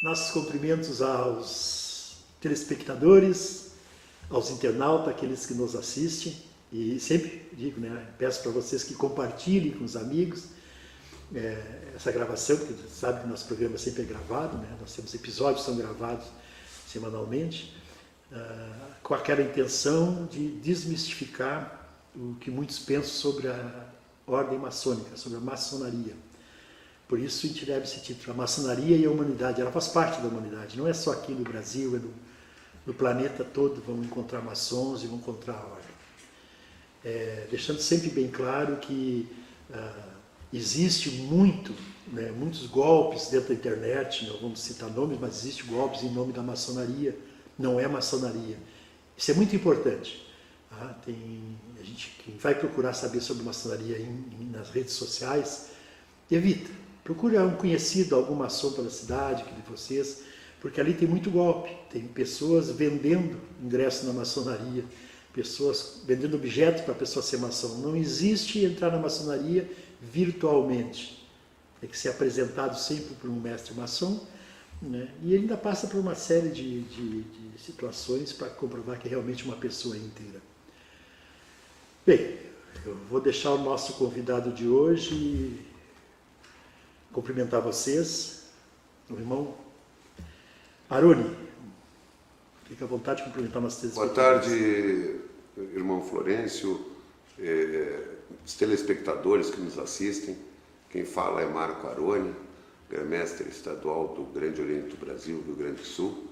Nossos cumprimentos aos telespectadores, aos internautas, aqueles que nos assistem. E sempre digo, peço para vocês que compartilhem com os amigos essa gravação, porque você sabe que nosso programa sempre é gravado, nós temos episódios que são gravados semanalmente, com aquela intenção de desmistificar o que muitos pensam sobre a ordem maçônica, sobre a maçonaria. Por isso a gente deve esse título, a maçonaria e a humanidade. Ela faz parte da humanidade, não é só aqui no Brasil, é no planeta todo vão encontrar maçons e vão encontrar a ordem. Deixando sempre bem claro que existe muitos golpes dentro da internet, não vamos citar nomes, mas existem golpes em nome da maçonaria, não é maçonaria. Isso é muito importante. Quem vai procurar saber sobre maçonaria nas redes sociais, evita. Procure um conhecido, algum maçom pela cidade, que de vocês, porque ali tem muito golpe. Tem pessoas vendendo ingresso na maçonaria, pessoas vendendo objetos para a pessoa ser maçom. Não existe entrar na maçonaria virtualmente. Tem que ser apresentado sempre por um mestre maçom, e ele ainda passa por uma série de situações para comprovar que é realmente uma pessoa inteira. Bem, eu vou deixar o nosso convidado de hoje cumprimentar vocês, o irmão Aroni. Fique à vontade de cumprimentar nossos telespectadores. Boa tarde, irmão Florencio, os telespectadores que nos assistem. Quem fala é Marco Aroni, grão-mestre estadual do Grande Oriente do Brasil, Rio Grande do Sul,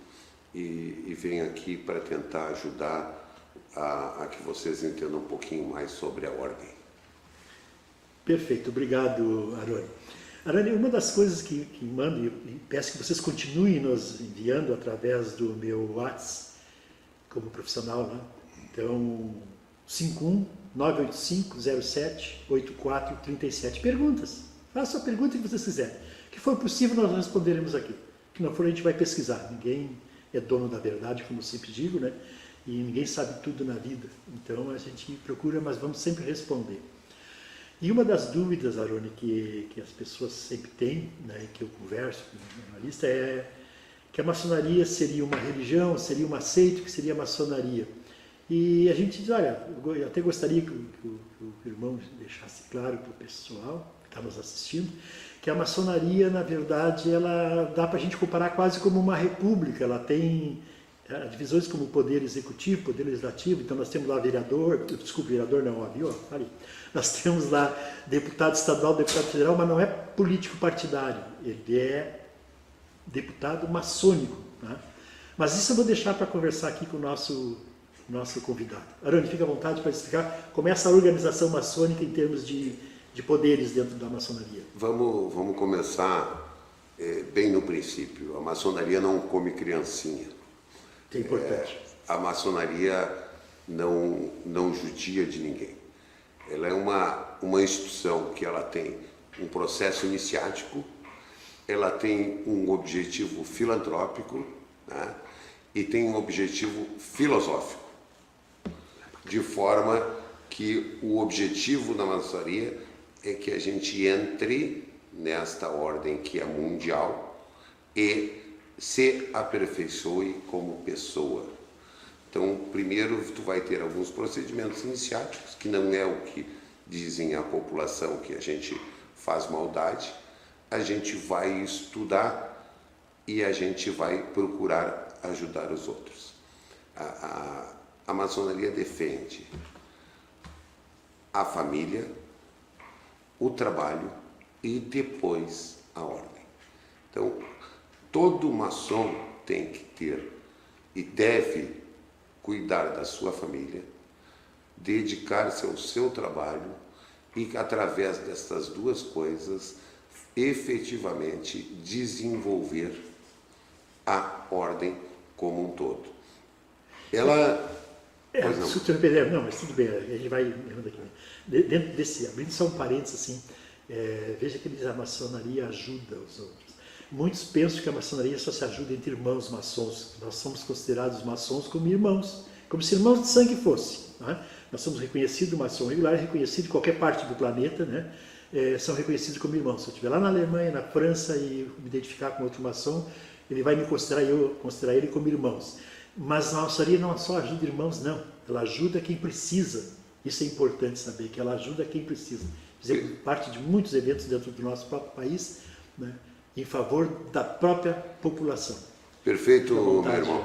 e venho aqui para tentar ajudar a que vocês entendam um pouquinho mais sobre a ordem. Perfeito, obrigado, Aroni. Aroni, uma das coisas que mando, e peço que vocês continuem nos enviando através do meu WhatsApp, como profissional, Então, 51985078437. Perguntas. Faça a pergunta que vocês quiserem. O que for possível, nós responderemos aqui. O que não for, a gente vai pesquisar. Ninguém é dono da verdade, como eu sempre digo, E ninguém sabe tudo na vida. Então, a gente procura, mas vamos sempre responder. E uma das dúvidas, Aroni, que as pessoas sempre têm, e que eu converso com o jornalista, é que a maçonaria seria uma religião, seria uma seita, que seria a maçonaria. E a gente diz, olha, eu até gostaria que o irmão deixasse claro para o pessoal que está nos assistindo, que a maçonaria, na verdade, ela dá para a gente comparar quase como uma república. Ela tem divisões como poder executivo, poder legislativo. Então nós temos lá vereador não, viu? Ali. Nós temos lá deputado estadual, deputado federal, mas não é político partidário, ele é deputado maçônico. Mas isso eu vou deixar para conversar aqui com o nosso convidado. Aroni, fica à vontade para explicar como é essa organização maçônica em termos de poderes dentro da maçonaria. Vamos começar bem no princípio. A maçonaria não come criancinha. É importante. A maçonaria não judia de ninguém. Ela é uma instituição que ela tem um processo iniciático, ela tem um objetivo filantrópico, e tem um objetivo filosófico, de forma que o objetivo da maçonaria é que a gente entre nesta ordem que é mundial e se aperfeiçoe como pessoa. Então, primeiro tu vai ter alguns procedimentos iniciáticos, que não é o que dizem a população que a gente faz maldade. A gente vai estudar e a gente vai procurar ajudar os outros. A maçonaria defende a família, o trabalho e depois a ordem. Então, todo maçom tem que ter e deve cuidar da sua família, dedicar-se ao seu trabalho e, através destas duas coisas, efetivamente desenvolver a ordem como um todo. Ela... Não, mas tudo bem, a gente vai errando aqui. Dentro desse, abrindo só um parênteses assim, veja que a maçonaria ajuda os outros. Muitos pensam que a maçonaria só se ajuda entre irmãos maçons. Nós somos considerados maçons como irmãos, como se irmãos de sangue fossem. Nós somos reconhecidos, maçom regular, reconhecido em qualquer parte do planeta, são reconhecidos como irmãos. Se eu estiver lá na Alemanha, na França e me identificar com outro maçom, ele vai me considerar, eu considerar ele como irmãos. Mas a maçonaria não só ajuda irmãos, não. Ela ajuda quem precisa. Isso é importante saber, que ela ajuda quem precisa. Por exemplo, parte de muitos eventos dentro do nosso próprio país, né, em favor da própria população. Perfeito, meu irmão.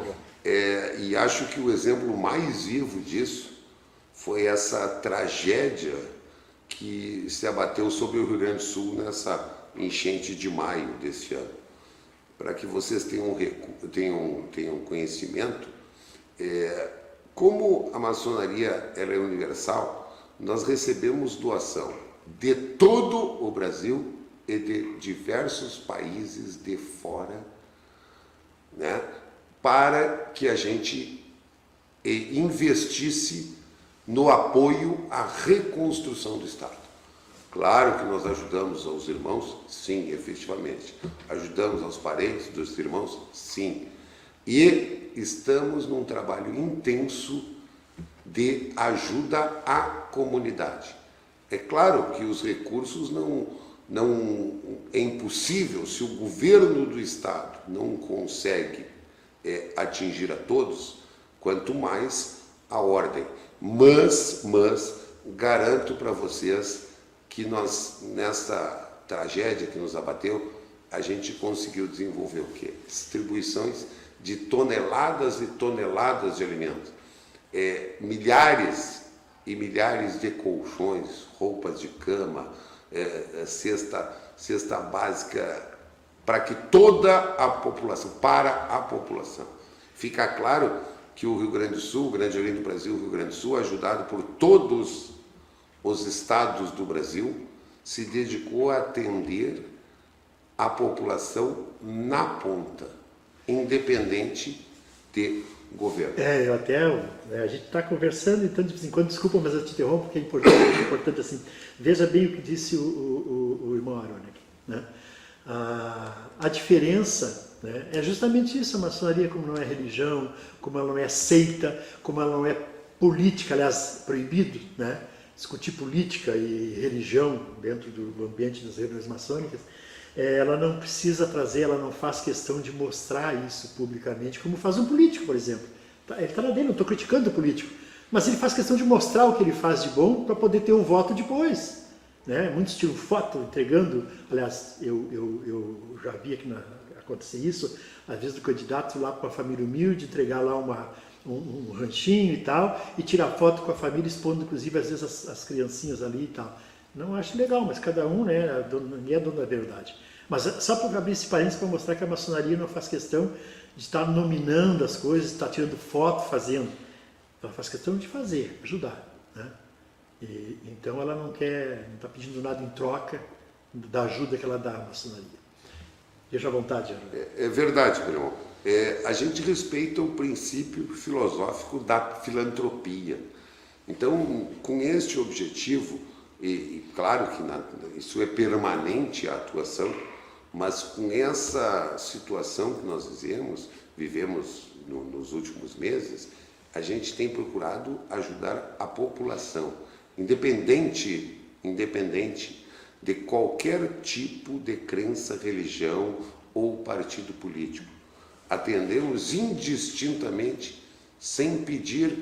E acho que o exemplo mais vivo disso foi essa tragédia que se abateu sobre o Rio Grande do Sul nessa enchente de maio desse ano. Para que vocês tenham conhecimento, como a maçonaria ela é universal, nós recebemos doação de todo o Brasil e de diversos países de fora, né, para que a gente investisse no apoio à reconstrução do Estado. Claro que nós ajudamos aos irmãos, sim, efetivamente. Ajudamos aos parentes dos irmãos, sim. E estamos num trabalho intenso de ajuda à comunidade. É claro que os recursos não é impossível, se o governo do Estado não consegue atingir a todos, quanto mais a ordem. Mas garanto para vocês que nós, nessa tragédia que nos abateu, a gente conseguiu desenvolver o quê? Distribuições de toneladas e toneladas de alimentos. Milhares e milhares de colchões, roupas de cama, cesta básica para que toda a população, para a população. Fica claro que o Rio Grande do Sul, o Grande Oriente do Brasil, o Rio Grande do Sul, ajudado por todos os estados do Brasil, se dedicou a atender a população na ponta, independente de governo. A gente está conversando, então de vez em quando, desculpa, mas eu te interrompo, porque é importante assim. Veja bem o que disse o irmão Arone aqui, né? A diferença, né, é justamente isso. A maçonaria, como não é religião, como ela não é seita, como ela não é política, aliás, proibido, né, discutir política e religião dentro do ambiente das reuniões maçônicas, ela não precisa trazer, ela não faz questão de mostrar isso publicamente, como faz um político, por exemplo. Ele está lá dentro, não estou criticando o político, mas ele faz questão de mostrar o que ele faz de bom para poder ter um voto depois. Né? Muitos tiram foto entregando, aliás, eu já vi aqui acontecer isso, às vezes do candidato lá para uma família humilde, entregar lá um ranchinho e tal, e tirar foto com a família, expondo inclusive às vezes as criancinhas ali e tal. Não acho legal, mas cada um, né, ninguém é dono da verdade. Mas só para abrir esse parênteses para mostrar que a maçonaria não faz questão de estar nominando as coisas, de estar tirando foto, fazendo. Ela faz questão de fazer, ajudar. Né? Então ela não está pedindo nada em troca da ajuda que ela dá à maçonaria. Deixa à vontade, Ana. É verdade, meu irmão. A gente respeita o princípio filosófico da filantropia. Então, com este objetivo, e claro que isso é permanente a atuação, mas com essa situação que nós vivemos nos últimos meses, a gente tem procurado ajudar a população, independente de qualquer tipo de crença, religião ou partido político. Atendemos indistintamente, sem pedir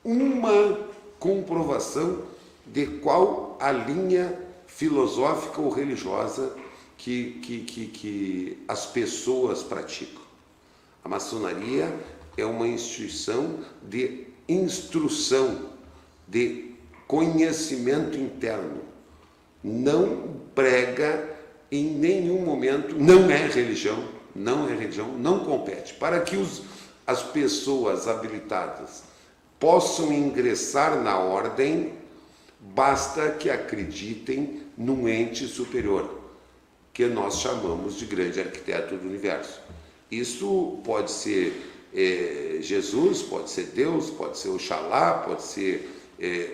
uma comprovação de qual a linha filosófica ou religiosa que as pessoas praticam. A maçonaria é uma instituição de instrução, de conhecimento interno. Não prega em nenhum momento, não é religião, não compete. Para que as pessoas habilitadas possam ingressar na ordem, basta que acreditem num ente superior, que nós chamamos de grande arquiteto do universo. Isso pode ser Jesus, pode ser Deus, pode ser Oxalá, pode ser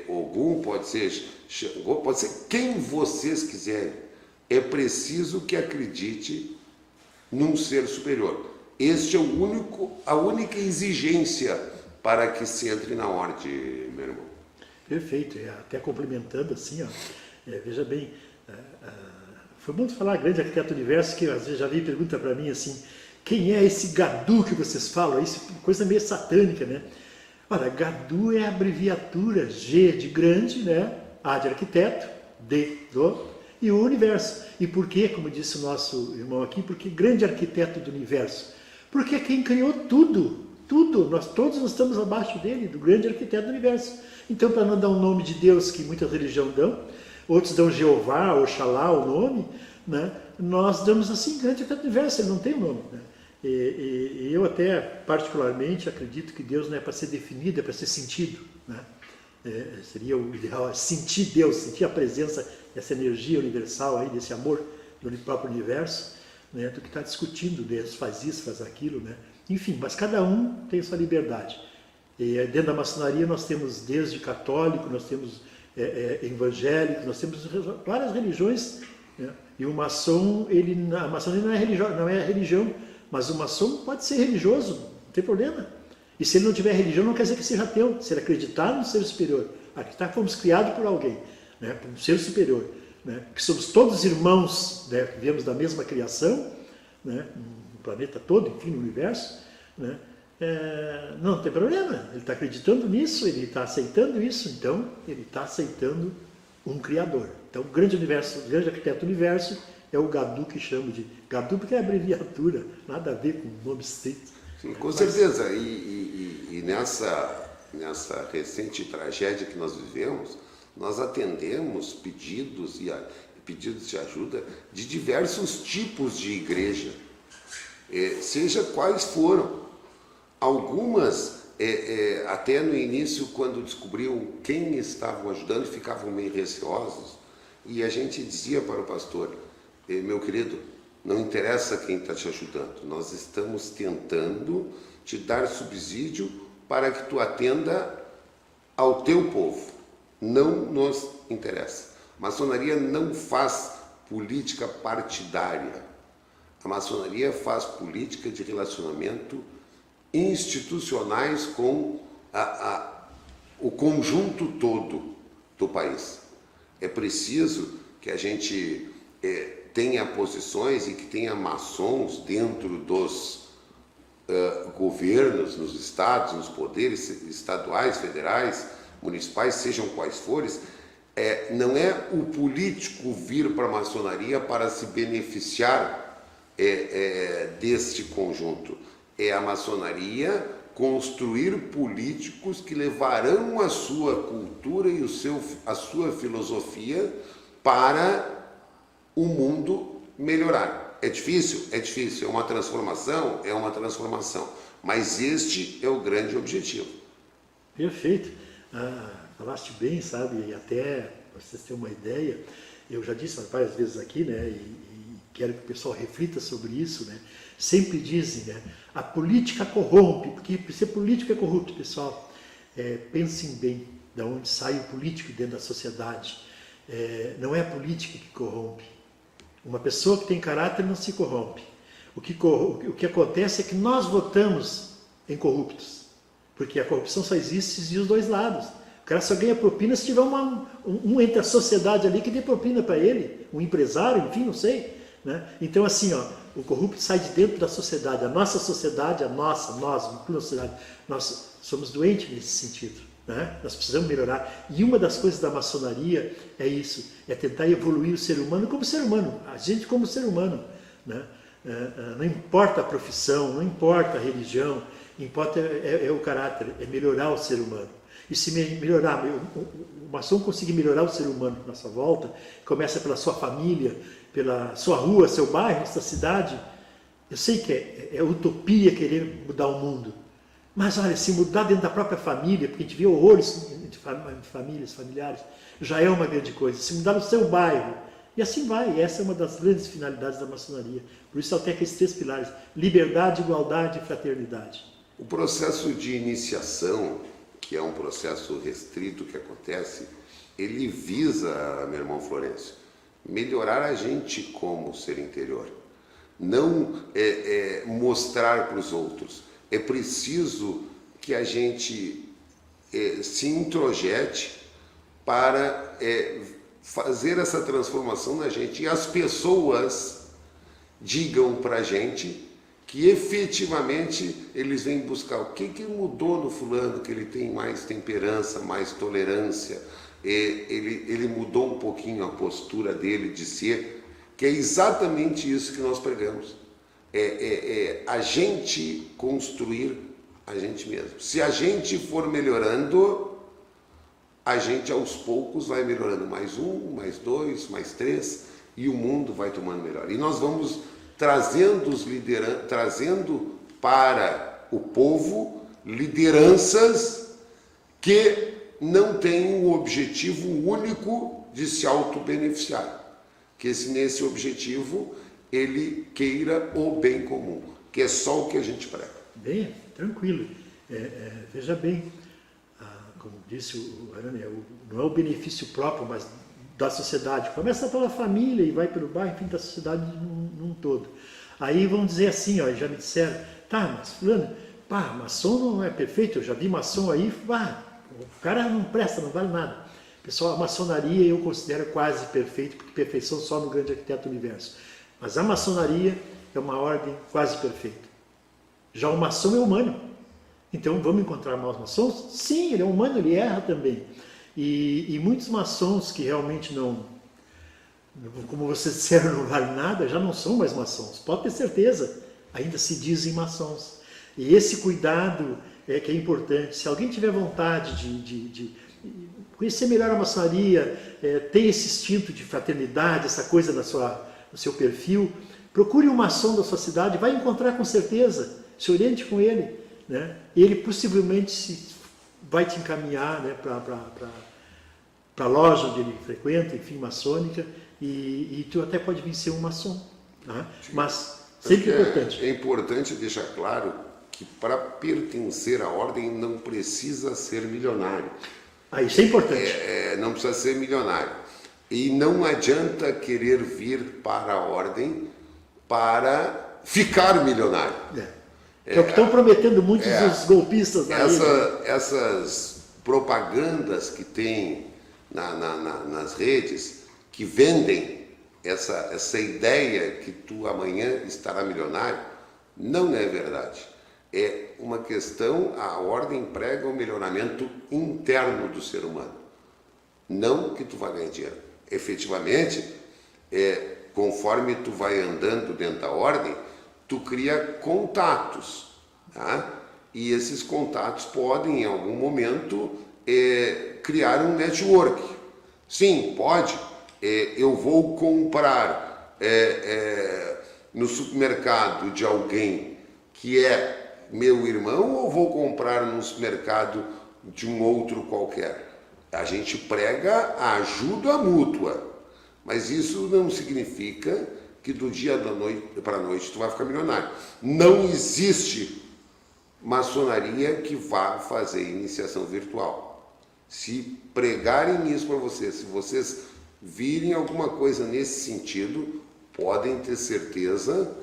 Ogum, pode ser Xangô, pode ser quem vocês quiserem. É preciso que acredite num ser superior. Este é a única exigência para que se entre na ordem, meu irmão. Perfeito, até complementando assim, ó, veja bem, foi bom falar grande arquiteto do universo, que às vezes já vem pergunta para mim assim, quem é esse Gadu que vocês falam? Isso é coisa meio satânica, né? Olha, Gadu é a abreviatura G de grande, né? A de arquiteto, D do, e o universo. E por quê, como disse o nosso irmão aqui, porque grande arquiteto do universo? Porque é quem criou tudo, tudo, nós todos estamos abaixo dele, do grande arquiteto do universo. Então, para não dar um nome de Deus que muitas religiões dão, outros dão Jeová, Oxalá, o nome, né? Nós damos assim, grande arquiteto do universo, ele não tem o nome, né? E eu até, particularmente, acredito que Deus não é para ser definido, é para ser sentido, né? Seria o ideal, sentir Deus, sentir a presença, essa energia universal aí, desse amor do próprio universo, né? Do que está discutindo, Deus faz isso, faz aquilo, né? Enfim, mas cada um tem sua liberdade. E dentro da maçonaria nós temos desde católico, nós temos evangélico, nós temos várias religiões, né? E o maçom, a maçonaria não é religião, mas o maçom pode ser religioso, não tem problema. E se ele não tiver religião, não quer dizer que seja ateu. Se ele acreditar no ser superior, acreditar que fomos criados por alguém, né, por um ser superior, né, que somos todos irmãos, né, que viemos da mesma criação, né, no planeta todo, enfim, no universo, né, não tem problema. Ele está acreditando nisso, ele está aceitando isso, então ele está aceitando um Criador. Então, o grande universo, o grande arquiteto do universo é o Gadu, que chamo de Gadu, porque é abreviatura, nada a ver com o nome estrito. Sim, com certeza. E nessa recente tragédia que nós vivemos, nós atendemos pedidos de ajuda de diversos tipos de igreja, seja quais foram. Algumas, até no início, quando descobriam quem estavam ajudando, ficavam meio receosos, e a gente dizia para o pastor: meu querido, não interessa quem está te ajudando, nós estamos tentando te dar subsídio para que tu atenda ao teu povo. Não nos interessa. A maçonaria não faz política partidária. A maçonaria faz política de relacionamento institucionais com o conjunto todo do país. É preciso que a gente tenha posições e que tenha maçons dentro dos governos, nos estados, nos poderes estaduais, federais, municipais, sejam quais forem. Não é o político vir para a maçonaria para se beneficiar deste conjunto. É a maçonaria construir políticos que levarão a sua cultura e a sua filosofia para o mundo melhorar. É difícil? É difícil. É uma transformação? É uma transformação. Mas este é o grande objetivo. Perfeito. Falaste bem, sabe? E até, para vocês terem uma ideia, eu já disse várias vezes aqui, né? E quero que o pessoal reflita sobre isso, né? Sempre dizem, né? A política corrompe, porque ser político é corrupto, pessoal. Pensem bem de onde sai o político dentro da sociedade. Não é a política que corrompe. Uma pessoa que tem caráter não se corrompe. O que acontece é que nós votamos em corruptos, porque a corrupção só existe dos dois lados. O cara só ganha propina se tiver um entre a sociedade ali que dê propina para ele, um empresário, enfim, não sei, né? Então, assim, o corrupto sai de dentro da sociedade. A nossa sociedade, nós, incluindo a sociedade, nós somos doentes nesse sentido, né? Nós precisamos melhorar. E uma das coisas da maçonaria é isso, é tentar evoluir o ser humano como ser humano, a gente como ser humano, né? Não importa a profissão, não importa a religião, importa o caráter, é melhorar o ser humano. E se melhorar, o maçom conseguir melhorar o ser humano à nossa volta, começa pela sua família, pela sua rua, seu bairro, sua cidade. Eu sei que é utopia querer mudar o mundo, mas olha, se mudar dentro da própria família, porque a gente vê horrores entre famílias, familiares, já é uma grande coisa. Se mudar no seu bairro, e assim vai. E essa é uma das grandes finalidades da maçonaria. Por isso ela tem aqueles 3 pilares: liberdade, igualdade e fraternidade. O processo de iniciação, que é um processo restrito que acontece, ele visa, meu irmão Florencio, melhorar a gente como ser interior. Não mostrar para os outros. É preciso que a gente se introjete para fazer essa transformação na gente. E as pessoas digam para a gente que efetivamente eles vêm buscar o que mudou no fulano, que ele tem mais temperança, mais tolerância, ele mudou um pouquinho a postura dele de ser, que é exatamente isso que nós pregamos. A gente construir a gente mesmo. Se a gente for melhorando, a gente aos poucos vai melhorando, mais 1, mais 2, mais 3, e o mundo vai tomando melhor. E nós vamos trazendo para o povo lideranças que não têm o objetivo único de se auto-beneficiar. Que nesse objetivo ele queira o bem comum, que é só o que a gente prega. Bem, tranquilo. Veja bem, como disse o Arane, não é o benefício próprio, mas da sociedade. Começa pela família e vai pelo bairro, enfim, da sociedade num todo. Aí vão dizer assim, ó, já me disseram, tá, mas fulano, maçom não é perfeito, eu já vi maçom aí, o cara não presta, não vale nada. Pessoal, a maçonaria eu considero quase perfeito, porque perfeição só no grande arquiteto do universo. Mas a maçonaria é uma ordem quase perfeita. Já o maçom é humano. Então vamos encontrar maus maçons? Sim, ele é humano, ele erra também. E muitos maçons que realmente não, como vocês disseram, não vale nada, já não são mais maçons. Pode ter certeza, ainda se dizem maçons. E esse cuidado que é importante. Se alguém tiver vontade de conhecer melhor a maçonaria, ter esse instinto de fraternidade, essa coisa no seu perfil, procure um maçom da sua cidade, vai encontrar com certeza, se oriente com ele, né? Ele possivelmente vai te encaminhar, né, para a loja onde ele frequenta, enfim, maçônica, e tu até pode vir ser um maçom, né? Mas sempre importante. É importante deixar claro que para pertencer à ordem não precisa ser milionário. Isso é importante. Não precisa ser milionário. E não adianta querer vir para a ordem para ficar milionário. Que é o que estão prometendo muitos dos golpistas da essas propagandas que tem nas redes, que vendem essa ideia que tu amanhã estará milionário, não é verdade. É uma questão, a ordem prega o melhoramento interno do ser humano, não que tu vai ganhar dinheiro. Efetivamente, conforme tu vai andando dentro da ordem, tu cria contatos, tá? E esses contatos podem, em algum momento, criar um network. Sim, pode. Eu vou comprar no supermercado de alguém que é meu irmão, ou vou comprar no supermercado de um outro qualquer? A gente prega a ajuda mútua, mas isso não significa que do dia para a noite tu vai ficar milionário. Não existe maçonaria que vá fazer iniciação virtual. Se pregarem isso para vocês, se vocês virem alguma coisa nesse sentido, podem ter certeza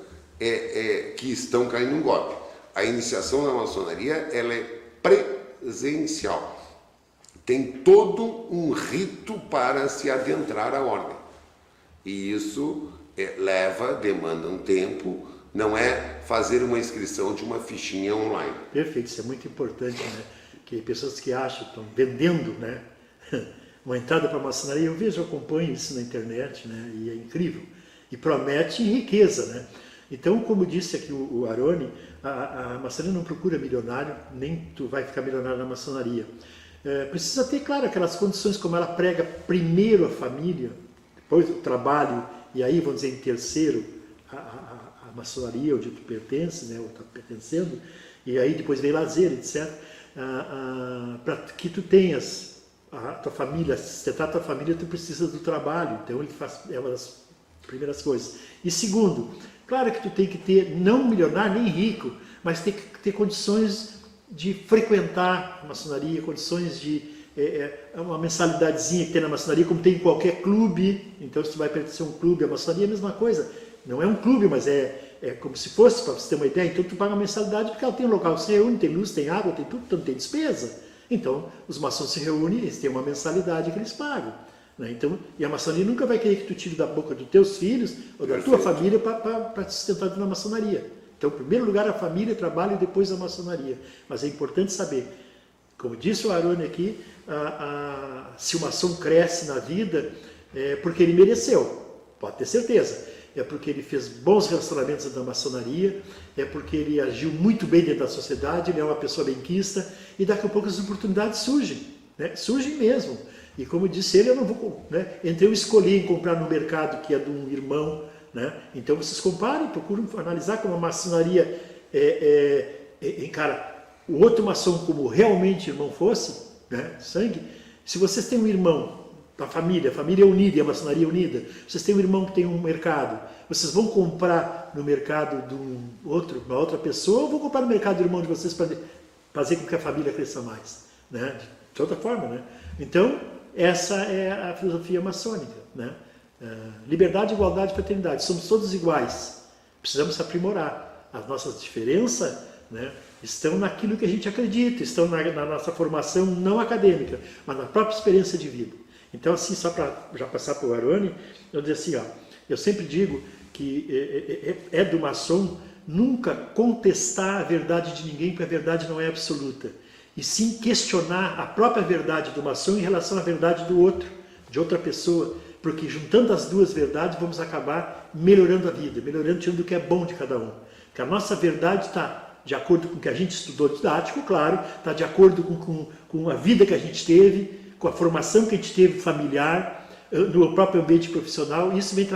que estão caindo num golpe. A iniciação na maçonaria, ela é presencial. Tem todo um rito para se adentrar à ordem. E isso demanda um tempo, não é fazer uma inscrição de uma fichinha online. Perfeito, isso é muito importante, né? Que pessoas que acham, estão vendendo, né, uma entrada para a maçonaria, eu acompanho isso na internet, né, e é incrível. E promete riqueza, né? Então, como disse aqui o Arone, a maçonaria não procura milionário, nem tu vai ficar milionário na maçonaria. Precisa ter, claro, aquelas condições como ela prega primeiro a família, depois o trabalho, e aí, vamos dizer, em terceiro, a maçonaria onde tu pertence, né, ou está pertencendo, e aí depois vem lazer, etc. Para que tu tenhas a tua família, sustentar a tua família, tu precisa do trabalho, então ele é uma das primeiras coisas. E segundo, claro que tu tem que ter, não milionário nem rico, mas tem que ter condições de frequentar a maçonaria, condições de uma mensalidadezinha que tem na maçonaria, como tem em qualquer clube. Então, se tu vai pertencer a um clube, a maçonaria é a mesma coisa. Não é um clube, mas é como se fosse, para você ter uma ideia. Então, tu paga uma mensalidade porque ela tem um local que se reúne, tem luz, tem água, tem tudo, então tem despesa. Então, os maçons se reúnem, eles têm uma mensalidade que eles pagam, né? Então, e a maçonaria nunca vai querer que tu tire da boca dos teus filhos ou da tua família para te sustentar na maçonaria. Então, em primeiro lugar, a família, trabalho e depois a maçonaria. Mas é importante saber, como disse o Arone aqui, se o maçom cresce na vida, é porque ele mereceu, pode ter certeza. É porque ele fez bons relacionamentos da maçonaria, é porque ele agiu muito bem dentro da sociedade, ele é uma pessoa benquista, e daqui a pouco as oportunidades surgem, né? Surgem mesmo. E como disse ele, eu não vou, né? Entre eu escolher em comprar no mercado que é de um irmão, né? Então vocês comparem, procuram analisar como a maçonaria encara o outro maçom como realmente irmão fosse, né? Sangue. Se vocês têm um irmão da família, a família é unida e a maçonaria é unida, vocês têm um irmão que tem um mercado, vocês vão comprar no mercado de uma outra pessoa, ou vão comprar no mercado do irmão de vocês para fazer com que a família cresça mais, né? De outra forma, né? Então, essa é a filosofia maçônica, né? Liberdade, igualdade e fraternidade. Somos todos iguais. Precisamos aprimorar. As nossas diferenças, né, estão naquilo que a gente acredita, estão na nossa formação não acadêmica, mas na própria experiência de vida. Então, assim, só para já passar para o Arone, eu digo assim, ó, eu sempre digo que é do maçom nunca contestar a verdade de ninguém, porque a verdade não é absoluta. E sim questionar a própria verdade do maçom em relação à verdade do outro, de outra pessoa, porque juntando as duas verdades vamos acabar melhorando a vida, melhorando, tirando o que é bom de cada um. Porque a nossa verdade está de acordo com o que a gente estudou didático, claro, está de acordo com a vida que a gente teve, com a formação que a gente teve familiar, no próprio ambiente profissional, e isso vem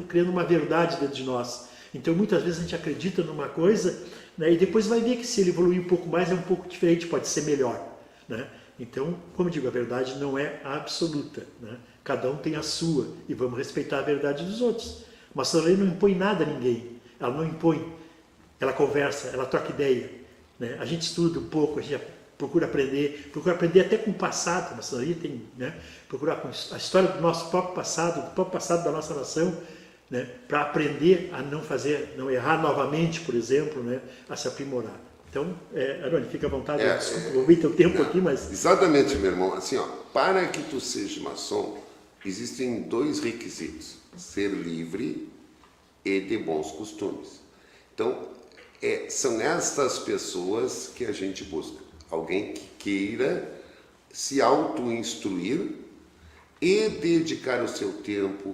criando uma verdade dentro de nós. Então muitas vezes a gente acredita numa coisa, né, e depois vai ver que se ele evoluir um pouco mais é um pouco diferente, pode ser melhor, né? Então, como eu digo, a verdade não é absoluta, né? Cada um tem a sua e vamos respeitar a verdade dos outros. A maçonaria não impõe nada a ninguém, ela não impõe, ela conversa, ela troca ideia, né? A gente estuda um pouco, a gente procura aprender até com o passado. A maçonaria tem, né, procurar com a história do nosso próprio passado, do próprio passado da nossa nação, né, para aprender a não errar novamente, por exemplo, né, a se aprimorar. Então, Arone, fica à vontade, desculpa, vou ver teu tempo aqui, mas... Exatamente, meu irmão. Assim, ó, para que tu seja maçom, existem dois requisitos: ser livre e de bons costumes. Então, são estas pessoas que a gente busca. Alguém que queira se auto-instruir e dedicar o seu tempo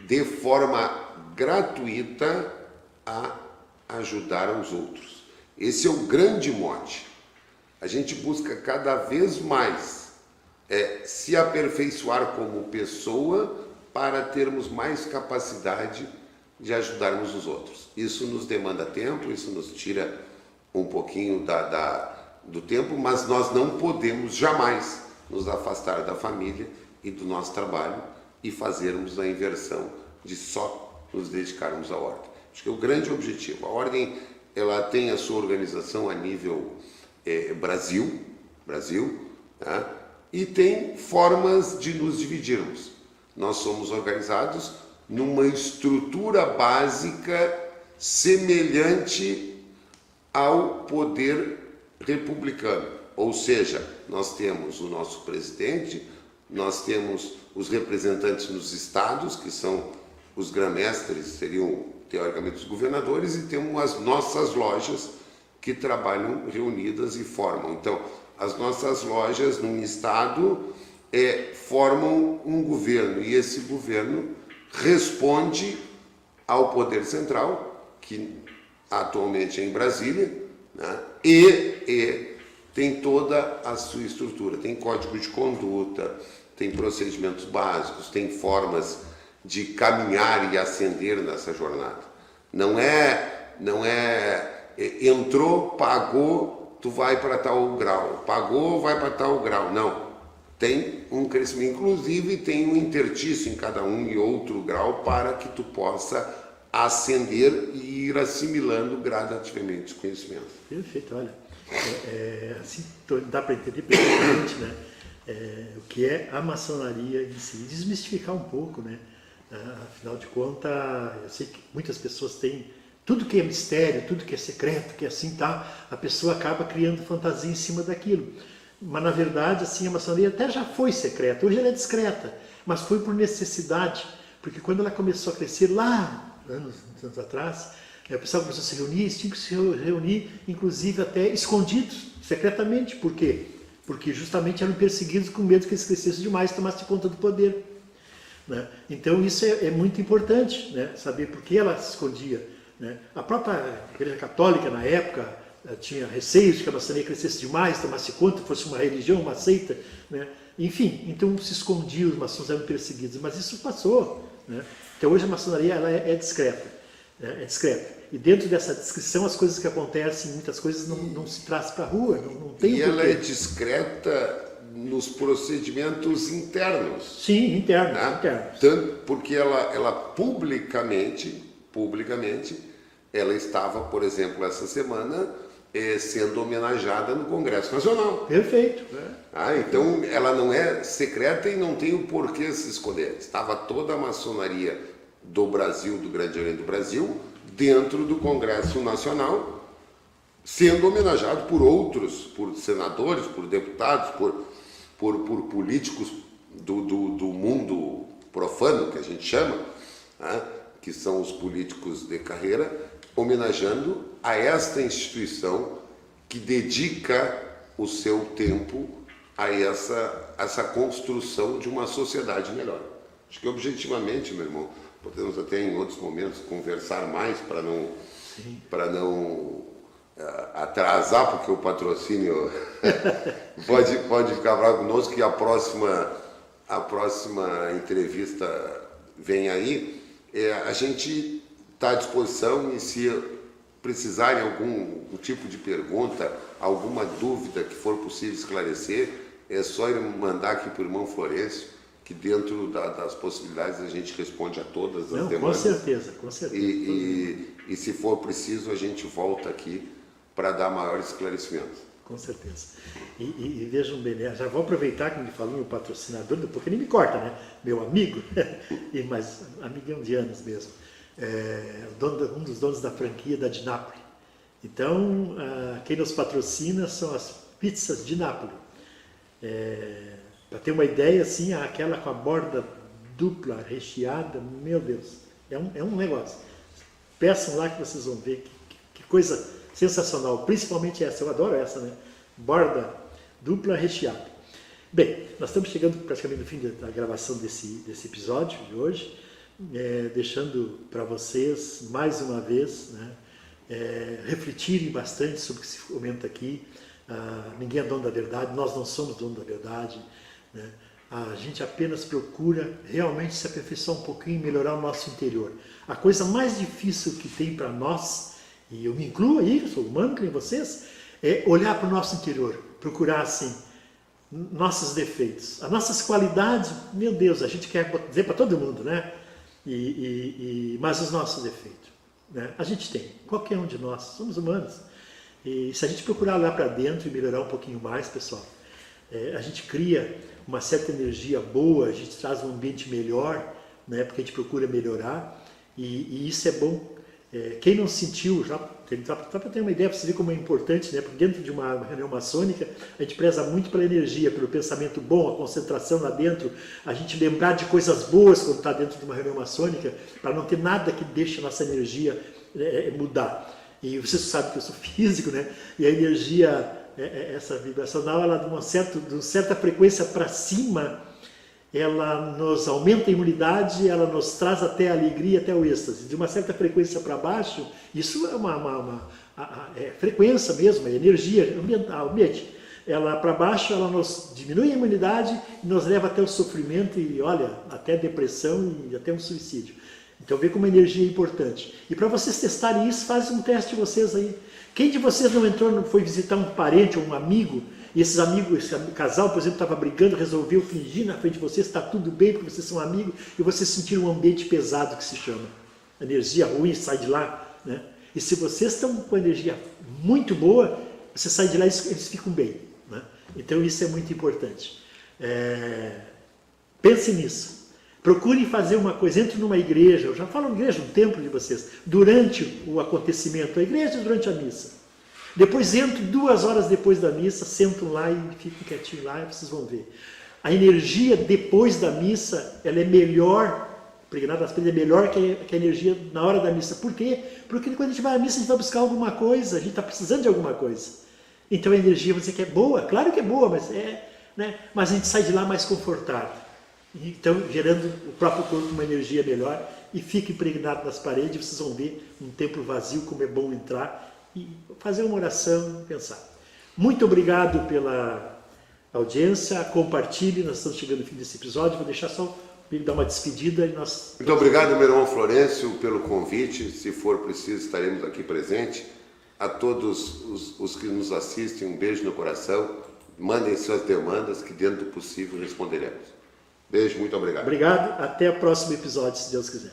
de forma gratuita a ajudar os outros. Esse é o grande mote. A gente busca cada vez mais se aperfeiçoar como pessoa para termos mais capacidade de ajudarmos os outros. Isso nos demanda tempo, isso nos tira um pouquinho do tempo, mas nós não podemos jamais nos afastar da família e do nosso trabalho e fazermos a inversão de só nos dedicarmos à ordem. Acho que é o grande objetivo. A ordem, ela tem a sua organização a nível Brasil, tá? E tem formas de nos dividirmos. Nós somos organizados numa estrutura básica semelhante ao poder republicano, ou seja, nós temos o nosso presidente, nós temos os representantes nos estados, que são os grã-mestres, seriam teoricamente os governadores, e temos as nossas lojas que trabalham reunidas e formam. Então, as nossas lojas num estado formam um governo, e esse governo responde ao poder central, que atualmente é em Brasília, né? E tem toda a sua estrutura, tem código de conduta, tem procedimentos básicos, tem formas de caminhar e ascender nessa jornada. Não é entrou, pagou, tu vai para tal grau, pagou, vai para tal grau. Não, tem um crescimento, inclusive tem um interstício em cada um e outro grau para que tu possa ascender e ir assimilando gradativamente os conhecimentos. Perfeito, olha, assim dá para entender perfeitamente, né, o que é a maçonaria em si, desmistificar um pouco, né, afinal de contas, eu sei que muitas pessoas têm, tudo que é mistério, tudo que é secreto, que é assim, tá, a pessoa acaba criando fantasia em cima daquilo, mas na verdade, assim, a maçonaria até já foi secreta, hoje ela é discreta, mas foi por necessidade, porque quando ela começou a crescer lá, anos atrás, O pessoal começou a se reunir, eles tinham que se reunir, inclusive até escondidos, secretamente. Por quê? Porque justamente eram perseguidos com medo que eles crescessem demais e tomassem conta do poder. Né? Então isso é muito importante, né? Saber por que ela se escondia. Né? A própria Igreja Católica, na época, tinha receios de que a maçonaria crescesse demais, tomasse conta, fosse uma religião, uma seita. Né? Enfim, então se escondia, os maçons eram perseguidos, mas isso passou. Né? Então hoje a maçonaria ela é discreta. Né? É discreta. E dentro dessa descrição, as coisas que acontecem, muitas coisas não se trazem para a rua, não tem. E ela é discreta nos procedimentos internos. Sim, internos. Né? Internos. Tanto porque ela publicamente, ela estava, por exemplo, essa semana, sendo homenageada no Congresso Nacional. Perfeito. Então ela não é secreta e não tem o porquê se esconder. Estava toda a maçonaria do Brasil, do Grande Oriente do Brasil, dentro do Congresso Nacional, sendo homenageado por outros, por senadores, por deputados, por políticos do mundo profano, que a gente chama, né? Que são os políticos de carreira, homenageando a esta instituição que dedica o seu tempo a essa construção de uma sociedade melhor. Acho que objetivamente, meu irmão, podemos até em outros momentos conversar mais para não atrasar, porque o patrocínio pode ficar bravo conosco, que a próxima entrevista vem aí. A gente está à disposição e se precisarem algum tipo de pergunta, alguma dúvida que for possível esclarecer, é só ir mandar aqui para o irmão Florencio, que dentro das possibilidades a gente responde a todas as demandas. Com certeza, com certeza. E se for preciso, a gente volta aqui para dar maiores esclarecimentos. Com certeza. E vejam bem, né? Já vou aproveitar que me falou meu patrocinador, porque ele me corta, né? Meu amigo, mas amigão de anos mesmo, um dos donos da franquia da de Nápoles. Então, quem nos patrocina são as pizzas de Nápoles. Para ter uma ideia, assim, aquela com a borda dupla, recheada, meu Deus, é um negócio. Peçam lá que vocês vão ver que coisa sensacional, principalmente essa, eu adoro essa, né? Borda dupla recheada. Bem, nós estamos chegando praticamente no fim da gravação desse episódio de hoje, deixando para vocês, mais uma vez, né, refletirem bastante sobre o que se comenta aqui. Ninguém é dono da verdade, nós não somos dono da verdade, né? A gente apenas procura realmente se aperfeiçoar um pouquinho e melhorar o nosso interior. A coisa mais difícil que tem para nós, e eu me incluo aí, eu sou humano, que nem vocês, é olhar para o nosso interior, procurar assim, nossos defeitos, as nossas qualidades, meu Deus, a gente quer dizer para todo mundo, né? Mas os nossos defeitos, né? A gente tem, qualquer um de nós, somos humanos. E se a gente procurar olhar para dentro e melhorar um pouquinho mais, pessoal, a gente cria uma certa energia boa, a gente traz um ambiente melhor, né? Porque a gente procura melhorar, e isso é bom. Quem não sentiu, só para ter uma ideia, para você ver como é importante, né? Porque dentro de uma reunião maçônica, a gente preza muito pela energia, pelo pensamento bom, a concentração lá dentro, a gente lembrar de coisas boas quando está dentro de uma reunião maçônica, para não ter nada que deixe a nossa energia mudar. E você sabe que eu sou físico, né? E a energia, essa vibracional, ela de uma certa frequência para cima, ela nos aumenta a imunidade, ela nos traz até a alegria, até o êxtase. De uma certa frequência para baixo, isso é uma frequência mesmo, é energia ambiente. Ela para baixo, ela nos diminui a imunidade e nos leva até o sofrimento e, olha, até depressão e até um suicídio. Então vê como a energia é importante. E para vocês testarem isso, fazem um teste de vocês aí. Quem de vocês não foi visitar um parente ou um amigo, e esses amigos, esse casal, por exemplo, estava brigando, resolveu fingir na frente de vocês, está tudo bem, porque vocês são amigos, e vocês sentiram um ambiente pesado, que se chama. A energia ruim sai de lá, né? E se vocês estão com energia muito boa, você sai de lá e eles ficam bem, né? Então isso é muito importante. Pense nisso. Procurem fazer uma coisa, entre numa igreja, eu já falo igreja, um templo de vocês, durante o acontecimento, a igreja durante a missa. Depois entram 2 horas depois da missa, sentam lá e ficam quietinhos lá e vocês vão ver. A energia depois da missa, ela é melhor Impregnado nas paredes é melhor que a energia na hora da missa. Por quê? Porque quando a gente vai à missa, a gente vai buscar alguma coisa, a gente está precisando de alguma coisa. Então a energia, você quer é boa, claro que é boa, mas mas a gente sai de lá mais confortável. Então, gerando o próprio corpo uma energia melhor e fica impregnado nas paredes, vocês vão ver um templo vazio, como é bom entrar e fazer uma oração, pensar. Muito obrigado pela audiência, compartilhe, nós estamos chegando ao fim desse episódio, vou deixar só dar uma despedida. Muito obrigado, meu irmão Florencio, pelo convite, se for preciso estaremos aqui presentes. A todos os que nos assistem, um beijo no coração, mandem suas demandas que dentro do possível responderemos. Beijo, muito obrigado. Obrigado, até o próximo episódio, se Deus quiser.